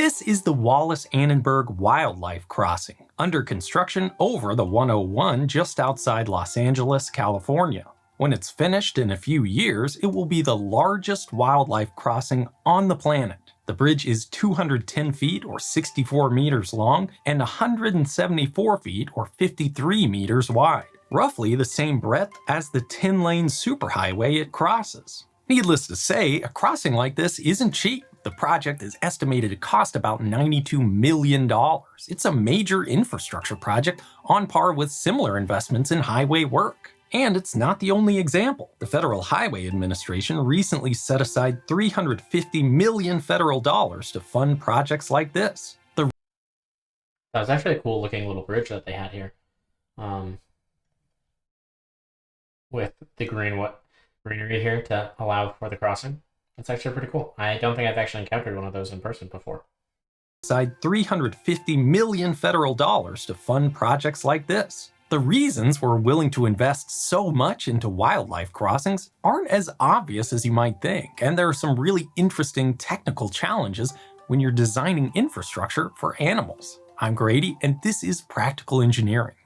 This is the Wallace-Annenberg Wildlife Crossing, under construction over the 101 just outside Los Angeles, California. When it's finished in a few years, it will be the largest wildlife crossing on the planet. The bridge is 210 feet or 64 meters long and 174 feet or 53 meters wide, roughly the same breadth as the 10-lane superhighway it crosses. Needless to say, a crossing like this isn't cheap. The project is estimated to cost about $92 million. It's a major infrastructure project on par with similar investments in highway work. And it's not the only example. The Federal Highway Administration recently set aside $350 million federal dollars to fund projects like this. That was actually a cool looking little bridge that they had here. With the greenery here to allow for the crossing. That's actually pretty cool. I don't think I've actually encountered one of those in person before. Aside $350 million federal dollars to fund projects like this. The reasons we're willing to invest so much into wildlife crossings aren't as obvious as you might think, and there are some really interesting technical challenges when you're designing infrastructure for animals. I'm Grady, and this is Practical Engineering.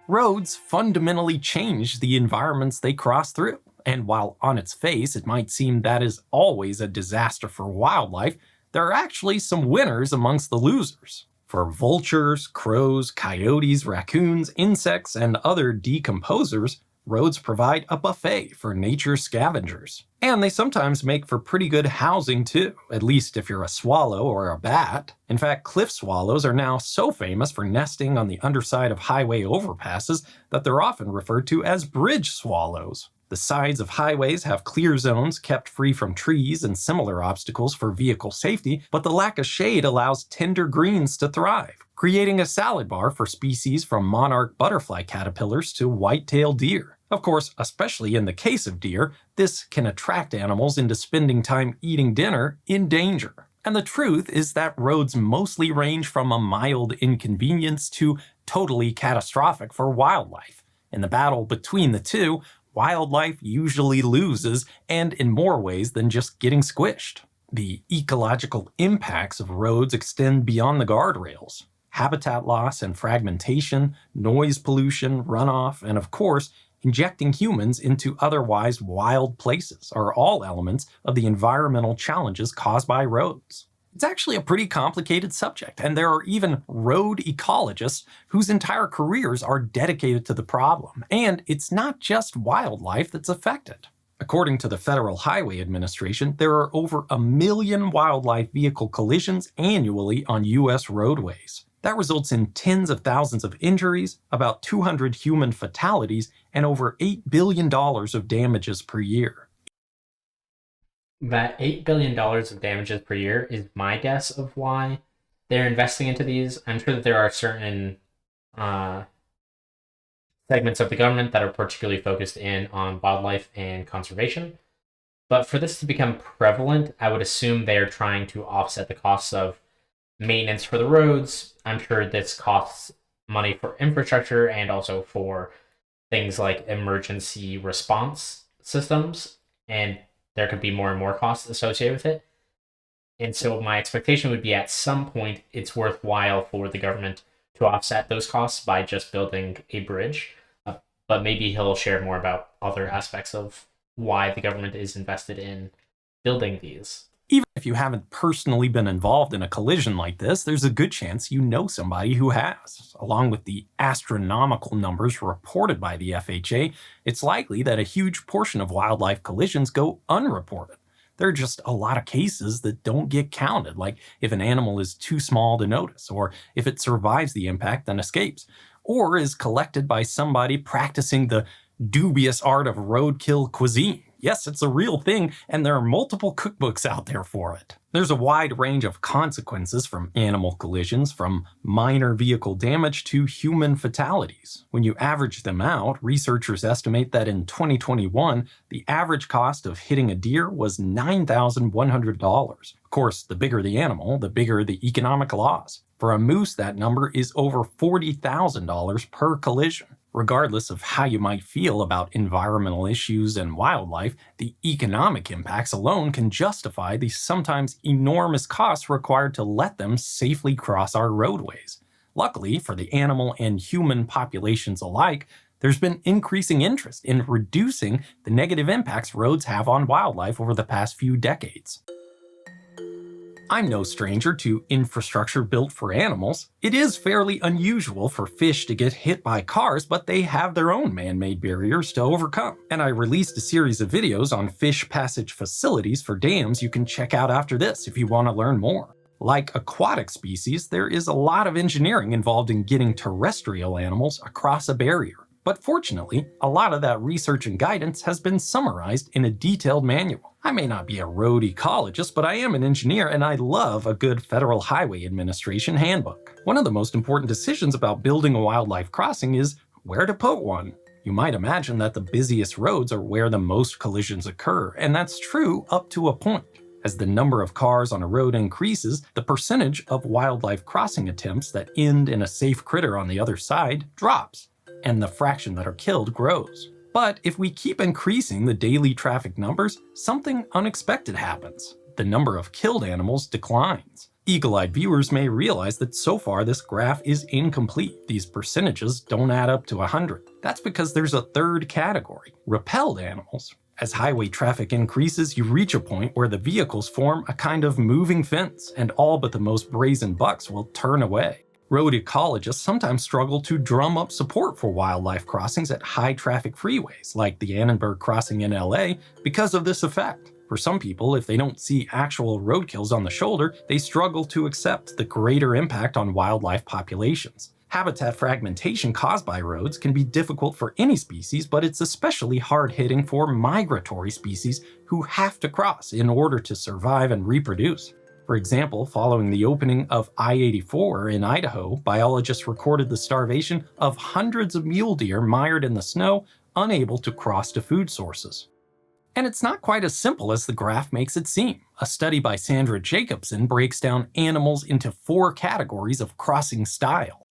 Roads fundamentally change the environments they cross through. And while on its face it might seem that is always a disaster for wildlife, there are actually some winners amongst the losers. For vultures, crows, coyotes, raccoons, insects, and other decomposers, roads provide a buffet for nature's scavengers. And they sometimes make for pretty good housing too, at least if you're a swallow or a bat. In fact, cliff swallows are now so famous for nesting on the underside of highway overpasses that they're often referred to as bridge swallows. The sides of highways have clear zones kept free from trees and similar obstacles for vehicle safety, but the lack of shade allows tender greens to thrive, creating a salad bar for species from monarch butterfly caterpillars to white-tailed deer. Of course, especially in the case of deer, this can attract animals into spending time eating dinner in danger. And the truth is that roads mostly range from a mild inconvenience to totally catastrophic for wildlife. In the battle between the two, wildlife usually loses, and in more ways than just getting squished. The ecological impacts of roads extend beyond the guardrails. Habitat loss and fragmentation, noise pollution, runoff, and of course, injecting humans into otherwise wild places are all elements of the environmental challenges caused by roads. It's actually a pretty complicated subject, and there are even road ecologists whose entire careers are dedicated to the problem. And it's not just wildlife that's affected. According to the Federal Highway Administration, there are over 1 million wildlife vehicle collisions annually on U.S. roadways. That results in tens of thousands of injuries, about 200 human fatalities, and over $8 billion of damages per year. That $8 billion of damages per year is my guess of why they're investing into these. I'm sure that there are certain segments of the government that are particularly focused in on wildlife and conservation. But for this to become prevalent, I would assume they are trying to offset the costs of maintenance for the roads. I'm sure this costs money for infrastructure and also for things like emergency response systems, and there could be more and more costs associated with it. And so my expectation would be at some point it's worthwhile for the government to offset those costs by just building a bridge. But maybe he'll share more about other aspects of why the government is invested in building these. Even if you haven't personally been involved in a collision like this, there's a good chance you know somebody who has. Along with the astronomical numbers reported by the FHA, it's likely that a huge portion of wildlife collisions go unreported. There are just a lot of cases that don't get counted, like if an animal is too small to notice, or if it survives the impact and escapes, or is collected by somebody practicing the dubious art of roadkill cuisine. Yes, it's a real thing, and there are multiple cookbooks out there for it. There's a wide range of consequences from animal collisions, from minor vehicle damage to human fatalities. When you average them out, researchers estimate that in 2021, the average cost of hitting a deer was $9,100. Of course, the bigger the animal, the bigger the economic loss. For a moose, that number is over $40,000 per collision. Regardless of how you might feel about environmental issues and wildlife, the economic impacts alone can justify the sometimes enormous costs required to let them safely cross our roadways. Luckily, for the animal and human populations alike, there's been increasing interest in reducing the negative impacts roads have on wildlife over the past few decades. I'm no stranger to infrastructure built for animals. It is fairly unusual for fish to get hit by cars, but they have their own man-made barriers to overcome. And I released a series of videos on fish passage facilities for dams you can check out after this if you want to learn more. Like aquatic species, there is a lot of engineering involved in getting terrestrial animals across a barrier. But fortunately, a lot of that research and guidance has been summarized in a detailed manual. I may not be a road ecologist, but I am an engineer and I love a good Federal Highway Administration handbook. One of the most important decisions about building a wildlife crossing is where to put one. You might imagine that the busiest roads are where the most collisions occur, and that's true up to a point. As the number of cars on a road increases, the percentage of wildlife crossing attempts that end in a safe critter on the other side drops, and the fraction that are killed grows. But if we keep increasing the daily traffic numbers, something unexpected happens. The number of killed animals declines. Eagle-eyed viewers may realize that so far this graph is incomplete. These percentages don't add up to 100. That's because there's a third category, repelled animals. As highway traffic increases, you reach a point where the vehicles form a kind of moving fence, and all but the most brazen bucks will turn away. Road ecologists sometimes struggle to drum up support for wildlife crossings at high-traffic freeways, like the Annenberg crossing in LA, because of this effect. For some people, if they don't see actual roadkills on the shoulder, they struggle to accept the greater impact on wildlife populations. Habitat fragmentation caused by roads can be difficult for any species, but it's especially hard-hitting for migratory species who have to cross in order to survive and reproduce. For example, following the opening of I-84 in Idaho, biologists recorded the starvation of hundreds of mule deer mired in the snow, unable to cross to food sources. And it's not quite as simple as the graph makes it seem. A study by Sandra Jacobson breaks down animals into 4 categories of crossing style.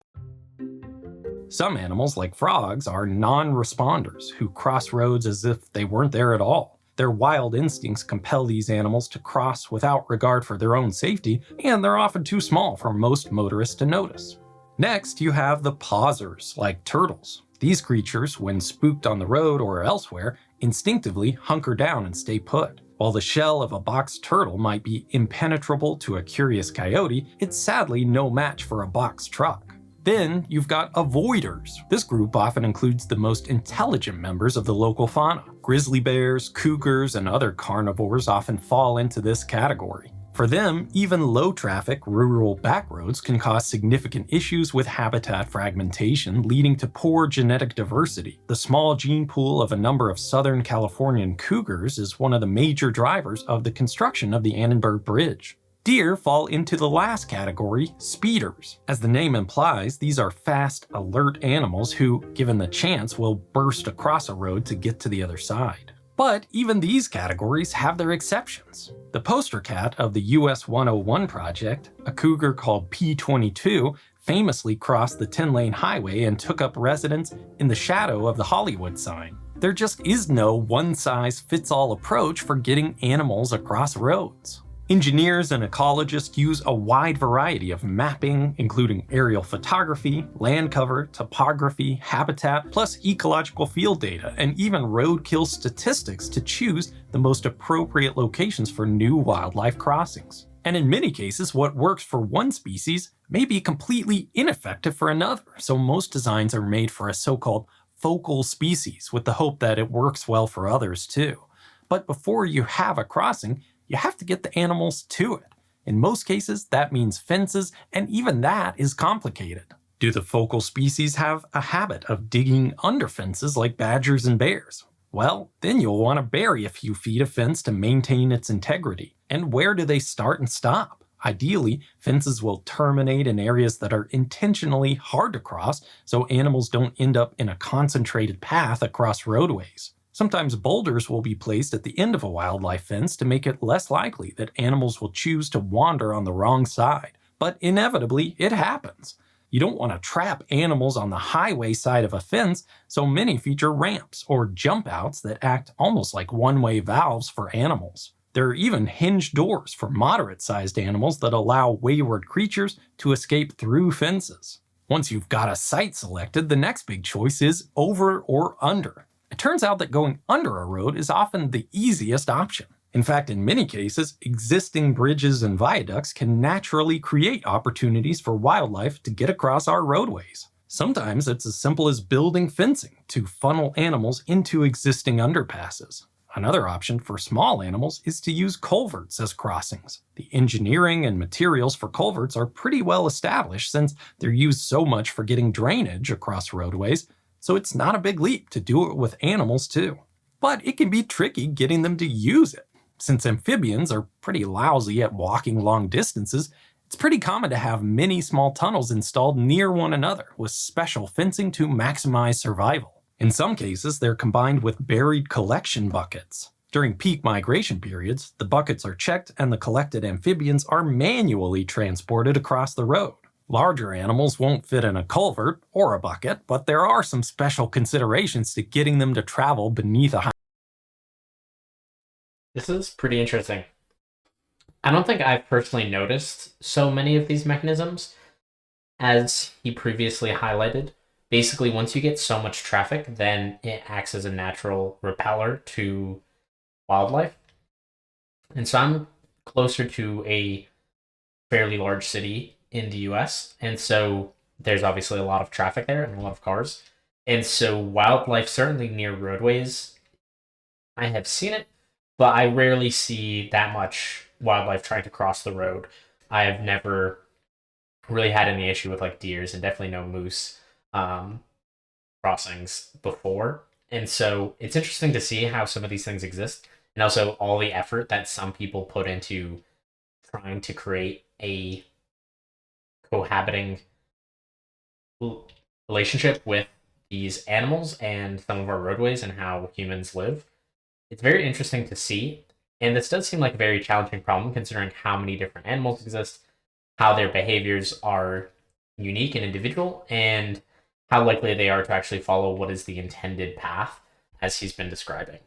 Some animals, like frogs, are non-responders who cross roads as if they weren't there at all. Their wild instincts compel these animals to cross without regard for their own safety, and they're often too small for most motorists to notice. Next, you have the pausers, like turtles. These creatures, when spooked on the road or elsewhere, instinctively hunker down and stay put. While the shell of a box turtle might be impenetrable to a curious coyote, it's sadly no match for a box truck. Then you've got avoiders. This group often includes the most intelligent members of the local fauna. Grizzly bears, cougars, and other carnivores often fall into this category. For them, even low-traffic, rural backroads can cause significant issues with habitat fragmentation, leading to poor genetic diversity. The small gene pool of a number of Southern Californian cougars is one of the major drivers of the construction of the Annenberg Bridge. Deer fall into the last category, speeders. As the name implies, these are fast, alert animals who, given the chance, will burst across a road to get to the other side. But even these categories have their exceptions. The poster cat of the US 101 project, a cougar called P22, famously crossed the 10-lane highway and took up residence in the shadow of the Hollywood sign. There just is no one-size-fits-all approach for getting animals across roads. Engineers and ecologists use a wide variety of mapping, including aerial photography, land cover, topography, habitat, plus ecological field data, and even roadkill statistics to choose the most appropriate locations for new wildlife crossings. And in many cases, what works for one species may be completely ineffective for another, so most designs are made for a so-called focal species with the hope that it works well for others too. But before you have a crossing, you have to get the animals to it. In most cases, that means fences, and even that is complicated. Do the focal species have a habit of digging under fences like badgers and bears? Well, then you'll want to bury a few feet of fence to maintain its integrity. And where do they start and stop? Ideally, fences will terminate in areas that are intentionally hard to cross so animals don't end up in a concentrated path across roadways. Sometimes boulders will be placed at the end of a wildlife fence to make it less likely that animals will choose to wander on the wrong side. But inevitably, it happens. You don't want to trap animals on the highway side of a fence, so many feature ramps or jump outs that act almost like one-way valves for animals. There are even hinged doors for moderate-sized animals that allow wayward creatures to escape through fences. Once you've got a site selected, the next big choice is over or under. It turns out that going under a road is often the easiest option. In fact, in many cases, existing bridges and viaducts can naturally create opportunities for wildlife to get across our roadways. Sometimes it's as simple as building fencing to funnel animals into existing underpasses. Another option for small animals is to use culverts as crossings. The engineering and materials for culverts are pretty well established since they're used so much for getting drainage across roadways, so it's not a big leap to do it with animals too. But it can be tricky getting them to use it. Since amphibians are pretty lousy at walking long distances, it's pretty common to have many small tunnels installed near one another with special fencing to maximize survival. In some cases, they're combined with buried collection buckets. During peak migration periods, the buckets are checked and the collected amphibians are manually transported across the road. Larger animals won't fit in a culvert or a bucket, but there are some special considerations to getting them to travel beneath a This is pretty interesting. I don't think I've personally noticed so many of these mechanisms as he previously highlighted. Basically, once you get so much traffic, then it acts as a natural repeller to wildlife. And so I'm closer to a fairly large city in the US, and so there's obviously a lot of traffic there and a lot of cars. And so wildlife, certainly near roadways, I have seen it, but I rarely see that much wildlife trying to cross the road. I have never really had any issue with like deers and definitely no moose crossings before. And so it's interesting to see how some of these things exist and also all the effort that some people put into trying to create a cohabiting relationship with these animals and some of our roadways and how humans live. It's very interesting to see, and this does seem like a very challenging problem considering how many different animals exist, how their behaviors are unique and individual, and how likely they are to actually follow what is the intended path as he's been describing.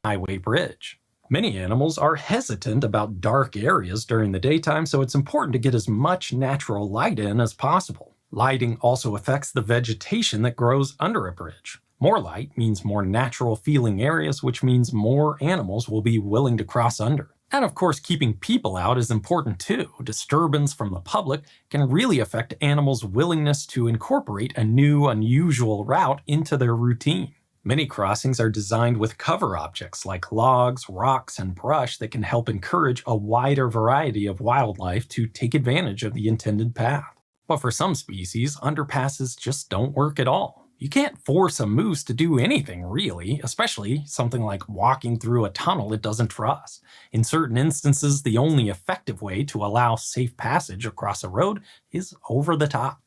highway bridge. Many animals are hesitant about dark areas during the daytime, so it's important to get as much natural light in as possible. Lighting also affects the vegetation that grows under a bridge. More light means more natural feeling areas, which means more animals will be willing to cross under. And of course, keeping people out is important too. Disturbance from the public can really affect animals' willingness to incorporate a new, unusual route into their routine. Many crossings are designed with cover objects like logs, rocks, and brush that can help encourage a wider variety of wildlife to take advantage of the intended path. But for some species, underpasses just don't work at all. You can't force a moose to do anything, really, especially something like walking through a tunnel it doesn't trust. In certain instances, the only effective way to allow safe passage across a road is over the top.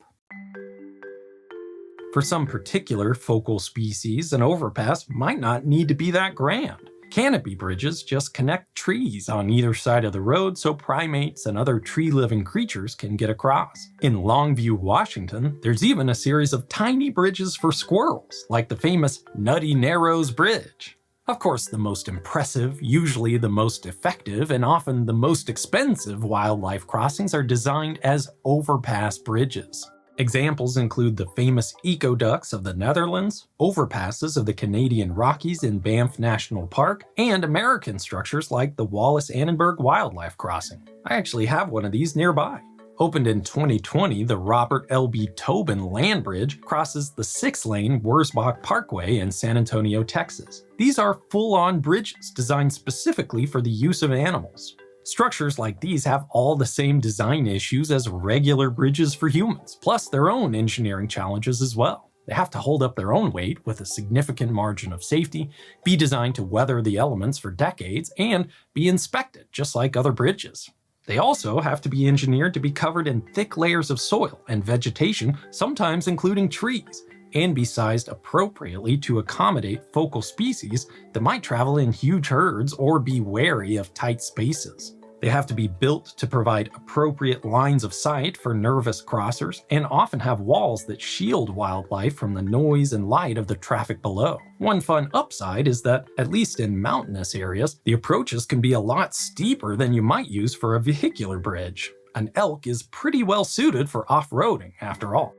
For some particular focal species, an overpass might not need to be that grand. Canopy bridges just connect trees on either side of the road so primates and other tree-living creatures can get across. In Longview, Washington, there's even a series of tiny bridges for squirrels, like the famous Nutty Narrows Bridge. Of course, the most impressive, usually the most effective, and often the most expensive wildlife crossings are designed as overpass bridges. Examples include the famous ecoducts of the Netherlands, overpasses of the Canadian Rockies in Banff National Park, and American structures like the Wallace-Annenberg Wildlife Crossing. I actually have one of these nearby. Opened in 2020, the Robert L.B. Tobin Land Bridge crosses the 6-lane Wurzbach Parkway in San Antonio, Texas. These are full-on bridges designed specifically for the use of animals. Structures like these have all the same design issues as regular bridges for humans, plus their own engineering challenges as well. They have to hold up their own weight with a significant margin of safety, be designed to weather the elements for decades, and be inspected just like other bridges. They also have to be engineered to be covered in thick layers of soil and vegetation, sometimes including trees, and be sized appropriately to accommodate focal species that might travel in huge herds or be wary of tight spaces. They have to be built to provide appropriate lines of sight for nervous crossers and often have walls that shield wildlife from the noise and light of the traffic below. One fun upside is that, at least in mountainous areas, the approaches can be a lot steeper than you might use for a vehicular bridge. An elk is pretty well suited for off-roading, after all.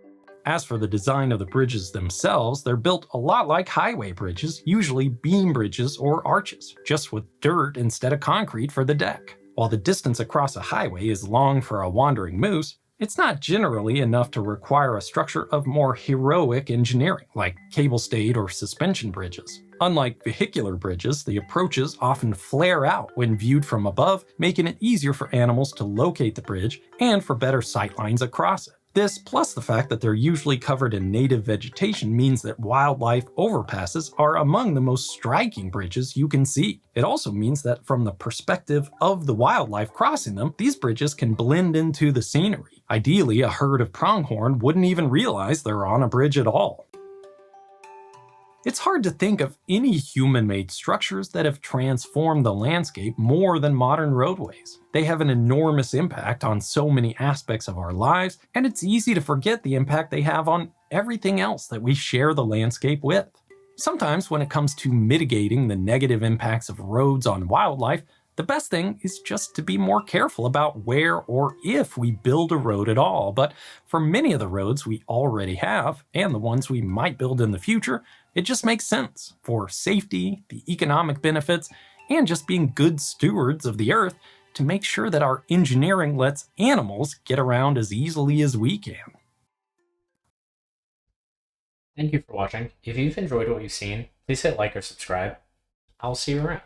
As for the design of the bridges themselves, they're built a lot like highway bridges, usually beam bridges or arches, just with dirt instead of concrete for the deck. While the distance across a highway is long for a wandering moose, it's not generally enough to require a structure of more heroic engineering, like cable-stayed or suspension bridges. Unlike vehicular bridges, the approaches often flare out when viewed from above, making it easier for animals to locate the bridge and for better sightlines across it. This, plus the fact that they're usually covered in native vegetation, means that wildlife overpasses are among the most striking bridges you can see. It also means that from the perspective of the wildlife crossing them, these bridges can blend into the scenery. Ideally, a herd of pronghorn wouldn't even realize they're on a bridge at all. It's hard to think of any human-made structures that have transformed the landscape more than modern roadways. They have an enormous impact on so many aspects of our lives, and it's easy to forget the impact they have on everything else that we share the landscape with. Sometimes when it comes to mitigating the negative impacts of roads on wildlife, the best thing is just to be more careful about where or if we build a road at all. But for many of the roads we already have, and the ones we might build in the future, it just makes sense for safety, the economic benefits, and just being good stewards of the earth to make sure that our engineering lets animals get around as easily as we can. Thank you for watching. If you've enjoyed what you've seen, please hit like or subscribe. I'll see you around.